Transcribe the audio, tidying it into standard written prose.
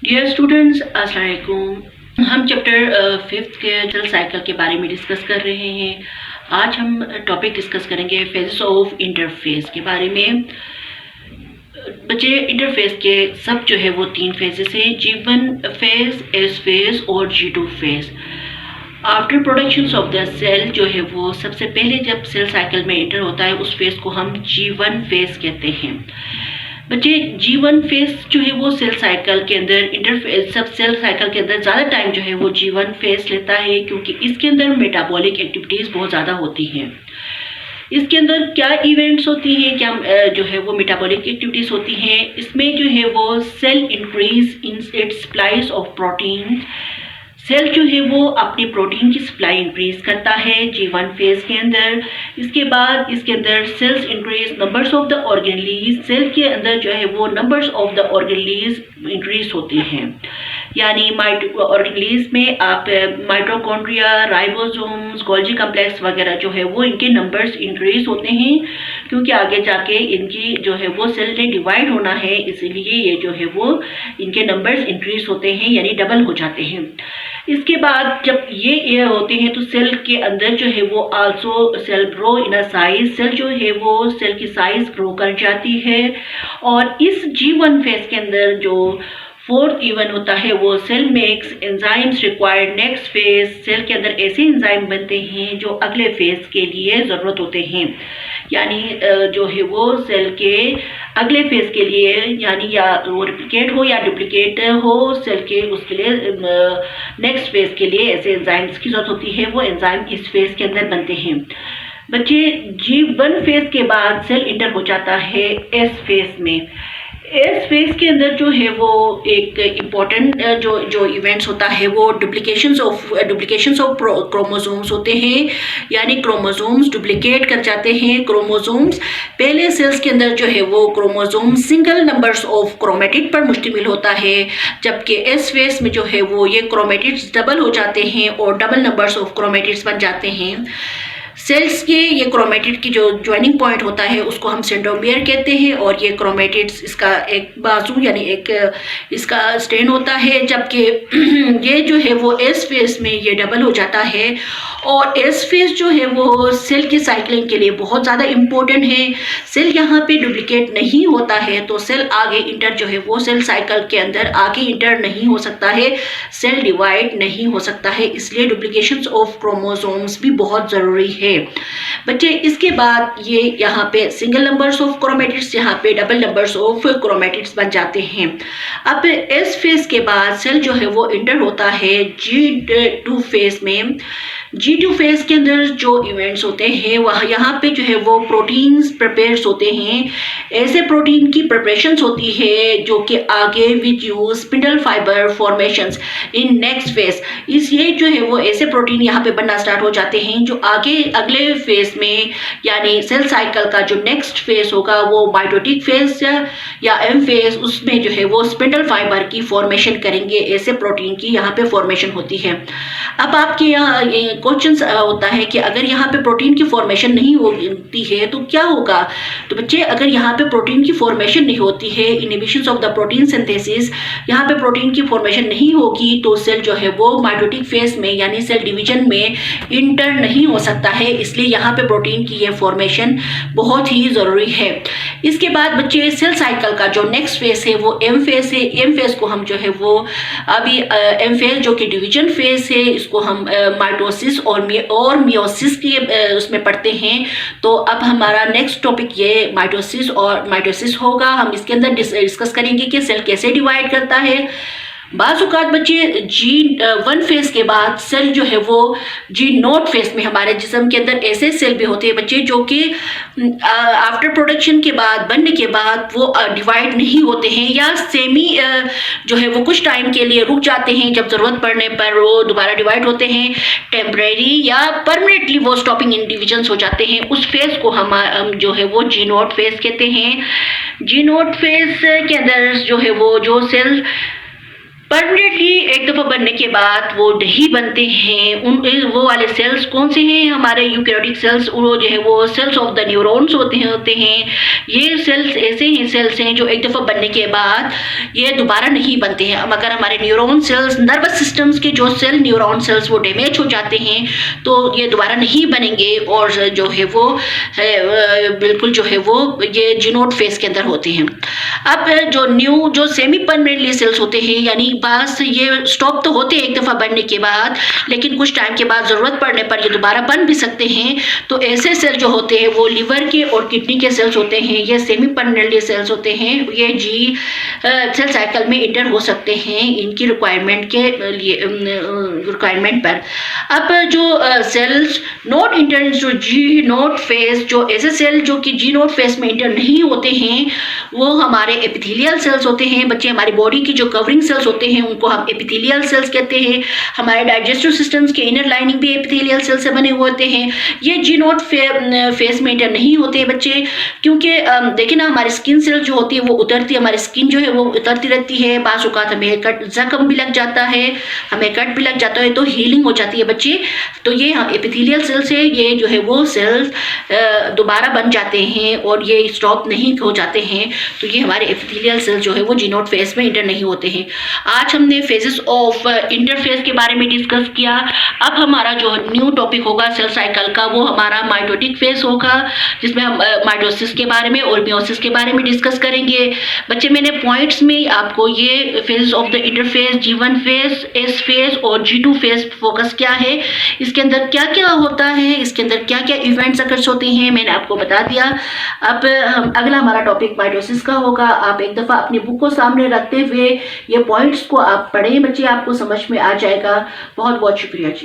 Dear students, अस्सलाम वालेकुम। हम चैप्टर फिफ्थ के सेल साइकिल के बारे में डिस्कस कर रहे हैं। आज हम टॉपिक डिस्कस करेंगे फेजेस ऑफ इंटरफेस के बारे में। बच्चे, इंटरफेस के सब जो है वो तीन फेजेस हैं, G1 फेज, S फेज और G2 phase. After production of the cell जो है वो सबसे पहले जब सेल साइकिल में इंटर होता है उस फेज को हम G1 फेज कहते हैं। बच्चे, G1 फेज जो है वो सेल साइकिल के अंदर इंटरफेस सब सेल साइकिल के अंदर ज़्यादा टाइम जो है वो G1 फेज लेता है, क्योंकि इसके अंदर मेटाबॉलिक एक्टिविटीज़ बहुत ज़्यादा होती हैं। इसके अंदर क्या इवेंट्स होती हैं, क्या जो है वो मेटाबॉलिक एक्टिविटीज़ होती हैं। इसमें जो है वो cell increase in its supplies of protein. Cell जो है वो अपनी प्रोटीन की सप्लाई इंक्रीज करता है G1 फेज के अंदर। इसके बाद इसके अंदर cells increase numbers of the organelles. Cell के अंदर जो है वो numbers of the organelles increase होती हैं, यानी ऑर्गेनलीज में आप माइटोकॉन्ड्रिया, राइबोसोम्स, गोल्जी कम्प्लेक्स वगैरह जो है वो इनके नंबर्स इंक्रीज होते हैं, क्योंकि आगे जाके इनकी जो है वो सेल ने डिवाइड होना है, इसीलिए ये जो है वो इनके नंबर्स इंक्रीज होते हैं, यानी डबल हो जाते हैं। इसके बाद जब ये होते हैं तो सेल के अंदर जो है वो also cell grow in a size. Cell जो है वो सेल की साइज ग्रो कर जाती है। और इस G1 फेज के अंदर जो फोर्थ इवन होता है वो cell makes enzymes required next phase. Cell के अंदर ऐसे एंजाइम बनते हैं जो अगले फेज के लिए ज़रूरत होते हैं, यानी जो है वो सेल के अगले फेज के लिए, यानी या वो रिप्लिकेट हो या डुप्लीकेट हो, सेल के उसके लिए नेक्स्ट फेज के लिए ऐसे एंजाइम्स की जरूरत होती है। वो एंजाइम इस फेज के अंदर बनते हैं। बच्चे, G1 फेज के बाद सेल इंटर हो जाता है S फेज में। एस फेज के अंदर जो है वो एक इम्पॉर्टेंट जो इवेंट्स होता है वो डुप्लीकेशंस ऑफ क्रोमोसोम्स होते हैं, यानी क्रोमोसोम्स डुप्लीकेट कर जाते हैं। क्रोमोसोम्स पहले सेल्स के अंदर जो है वो chromosome single numbers of chromatid पर मुश्तमिल होता है, जबकि एस फेज में जो है वो ये क्रोमेटिड्स डबल हो जाते हैं और डबल नंबर्स ऑफ क्रोमेटिड्स बन जाते हैं। सेल्स के ये क्रोमेटिड की जो ज्वाइनिंग पॉइंट होता है उसको हम सेंट्रोमियर कहते हैं, और ये क्रोमेटिड्स इसका एक बाजू यानी एक इसका स्टेन होता है, जबकि ये जो है वो एस फेज में ये डबल हो जाता है। और एस फेज जो है वो सेल की साइक्लिंग के लिए बहुत ज़्यादा इम्पोर्टेंट है। सेल यहाँ पे डुप्लीकेट नहीं होता है तो सेल आगे इंटर जो है वो सेल साइकिल के अंदर आगे इंटर नहीं हो सकता है, सेल डिवाइड नहीं हो सकता है, इसलिए डुप्लीकेशंस ऑफ क्रोमोसोम्स भी बहुत ज़रूरी है। बच्चे, इसके बाद ये यहाँ पे सिंगल नंबर्स ऑफ क्रोमेटिड्स, यहाँ पे डबल नंबर्स ऑफ क्रोमेटिड्स बन जाते हैं। अब एस फेज के बाद सेल जो है वो इंटर होता है G2 फेज में। G2 फेज के अंदर जो इवेंट्स होते हैं वह यहाँ पे जो है वो प्रोटीन्स प्रिपेयर्स होते हैं। ऐसे प्रोटीन की प्रिपरेशंस होती है जो कि आगे विच use spindle fibre formations in next phase. इस ये जो है वो ऐसे प्रोटीन यहाँ पे बनना स्टार्ट हो जाते हैं जो आगे अगले फेज में, यानी सेल साइकिल का जो नेक्स्ट फेज होगा वो माइटोटिक फेज या एम फेज, उसमें जो है वो स्पिंडल फाइबर की फॉर्मेशन करेंगे। ऐसे प्रोटीन की यहाँ पे फॉर्मेशन होती है। अब आपके यहाँ क्वेश्चन होता है कि अगर यहाँ पे प्रोटीन की फॉर्मेशन नहीं होती है तो क्या होगा। तो बच्चे, अगर यहाँ पे प्रोटीन की फॉर्मेशन नहीं होती है, inhibition of the protein synthesis, यहाँ पे प्रोटीन की फॉर्मेशन नहीं होगी तो सेल जो है वो माइटोटिक फेज में यानी सेल डिवीजन में इंटर नहीं हो सकता है, इसलिए यहाँ पे प्रोटीन की ये फॉर्मेशन बहुत ही ज़रूरी है। इसके बाद बच्चे, सेल साइकिल का जो नेक्स्ट फेज है वो एम फेज है। एम फेज को हम जो है वो अभी एम फेज जो कि डिवीजन फेज है, इसको हम माइटोसिस और मियोसिस की उसमें पढ़ते हैं। तो अब हमारा नेक्स्ट टॉपिक ये माइटोसिस होगा। हम इसके अंदर डिस्कस करेंगे कि सेल कैसे डिवाइड करता है। बाज़ औक़ात बच्चे, G1 फेज के बाद सेल जो है वो G0 फेज में हमारे जिस्म के अंदर ऐसे सेल भी होते हैं बच्चे जो कि आफ्टर प्रोडक्शन के बाद, बनने के बाद वो डिवाइड नहीं होते हैं या सेमी जो है वो कुछ टाइम के लिए रुक जाते हैं, जब ज़रूरत पड़ने पर वो दोबारा डिवाइड होते हैं। टेम्परेरी या परमानेंटली वो स्टॉपिंग इन डिविजन्स हो जाते हैं। उस फेज को हम जो है वो G0 फेज कहते हैं। G0 फेज के अंदर जो है वो जो सेल परमानेंटली एक दफ़ा बनने के बाद वो नहीं बनते हैं। वो वाले सेल्स कौन से हैं? हमारे यूकैरियोटिक सेल्स, वो जो है वो सेल्स ऑफ द न्यूरॉन्स होते हैं। ये सेल्स ऐसे हैं सेल्स हैं जो एक दफ़ा बनने के बाद ये दोबारा नहीं बनते हैं। अगर हमारे न्यूरॉन सेल्स, नर्वस सिस्टम्स के जो न्यूरॉन सेल्स वो डैमेज हो जाते हैं तो ये दोबारा नहीं बनेंगे और जो है वो बिल्कुल जो है वो ये जीनोट फेज के अंदर होते हैं। अब जो सेमी परमानेंटली सेल्स होते हैं, यानी बस ये स्टॉप तो होते हैं एक दफ़ा बनने के बाद, लेकिन कुछ टाइम के बाद ज़रूरत पड़ने पर ये दोबारा बन भी सकते हैं। तो ऐसे सेल जो होते हैं वो लिवर के और किडनी के सेल्स होते हैं। ये सेमी परमानेंटली सेल्स होते हैं। ये सेल साइकिल में इंटर हो सकते हैं इनकी रिक्वायरमेंट के लिए, रिक्वायरमेंट पर। अब जो सेल्स नॉट इंटर जो जी नोट फेज, जो ऐसे सेल जो कि जी नोट फेज में इंटर नहीं होते हैं वो हमारे एपिथेलियल सेल्स होते हैं। बच्चे, हमारी बॉडी की जो कवरिंग सेल्स होते हैं उनको हम एपिथेलियल सेल्स कहते हैं। हमारे डाइजेस्टिव सिस्टम्स के इनर लाइनिंग भी एपिथेलियल सेल से बने हुए होते हैं। ये जी नोट फेज में इंटर नहीं होते हैं बच्चे, क्योंकि देखिए ना, हमारी स्किन सेल जो होती है वो उतरती है, हमारी स्किन जो है वो उतरती रहती है। बाज़ औक़ात हमें जख्म भी लग जाता है, हमें कट भी लग जाता है तो हीलिंग हो जाती है बच्चे। तो ये एपिथेलियल सेल से ये जो है वो सेल्स दोबारा बन जाते हैं और ये स्टॉप नहीं हो जाते हैं। तो ये हमारे एपिथेलियल सेल जो है वो जी नोट फेज में इंटर नहीं होते हैं। आज हमने फेजेस ऑफ इंटरफेज के बारे में डिस्कस किया। अब हमारा जो न्यू टॉपिक होगा सेल साइकिल का, वो हमारा माइटोटिक फेज होगा, जिसमें हम माइटोसिस के बारे में और मियोसिस के बारे में डिस्कस करेंगे। बच्चे, मैंने पॉइंट्स में आपको ये phase of the interphase, G1 phase, S phase और G2 फेज फोकस किया है। इसके अंदर क्या क्या होता है, इसके अंदर क्या क्या इवेंट्स अकर्स होते हैं, मैंने आपको बता दिया। अब अगला हमारा टॉपिक माइटोसिस का होगा। आप एक दफ़ा अपनी बुक को सामने रखते हुए ये पॉइंट्स को आप पढ़ें बच्चे, आपको समझ में आ जाएगा। बहुत बहुत शुक्रिया जी।